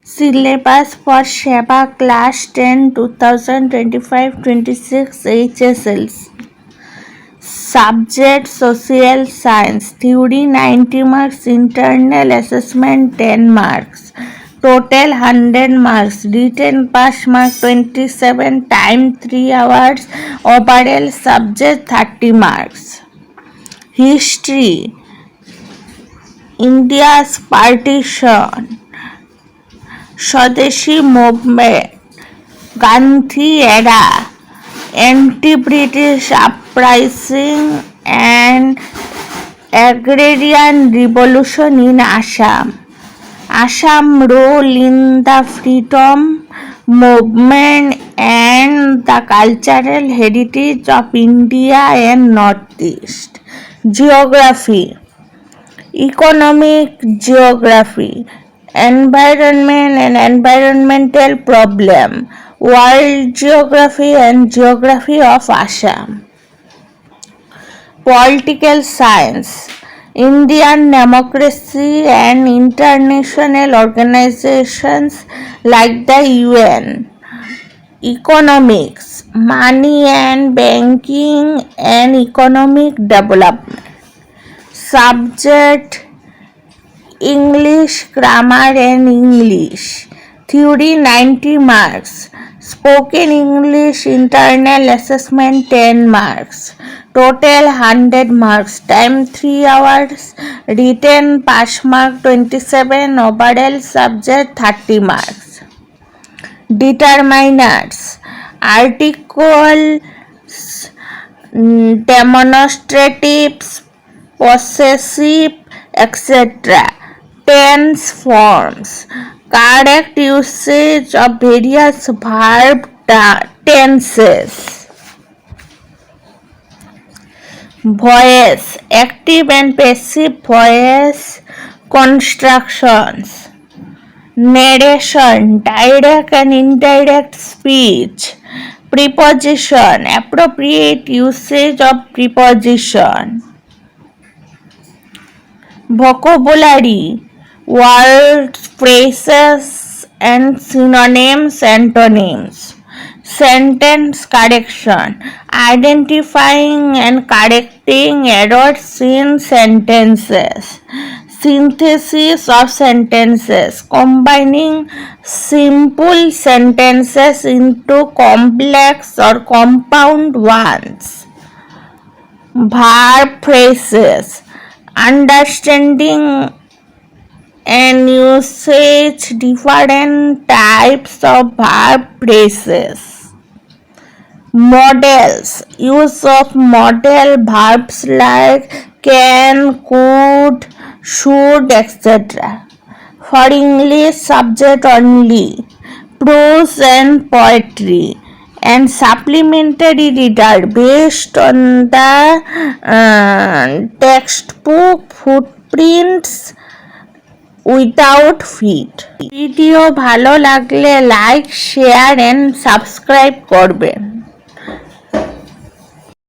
Syllabus for Seva Class 10 2025-26 HSLC. Subject Social Science. Theory 90 marks. Internal Assessment 10 marks. Total 100 marks. Written pass mark 27. Time 3 hours. Overall subject 30 marks. History. India's partition. Swadeshi movement, Gandhi era, anti-British uprising and agrarian revolution in Assam. Assam role in the freedom movement and the cultural heritage of India and Northeast. Geography. Economic geography, environment and environmental problem, world geography and geography of Assam. Political science, Indian democracy and international organizations like the UN. Economics, money and banking and economic development. Subject English, grammar and English. Theory 90 marks. Spoken English internal assessment 10 marks. Total 100 marks. Time 3 hours. Written pass mark 27. Overall subject 30 marks. Determinants. Articles, demonstratives, possessive, etc. Tense forms. Correct usage of various verb tenses. Voice. Active and passive voice constructions. Narration. Direct and indirect speech. Preposition. Appropriate usage of preposition. Vocabulary. Words, phrases and synonyms, antonyms. Sentence correction. Identifying and correcting errors in sentences. Synthesis of sentences. Combining simple sentences into complex or compound ones. Verb phrases. Understanding and usage different types of verb phrases. Models. Use of model verbs like can, could, should, etc. For English subject only. Prose and poetry. And supplementary reader based on the textbook footprints without feet. Video ভালো লাগলে like, share and subscribe করবেন।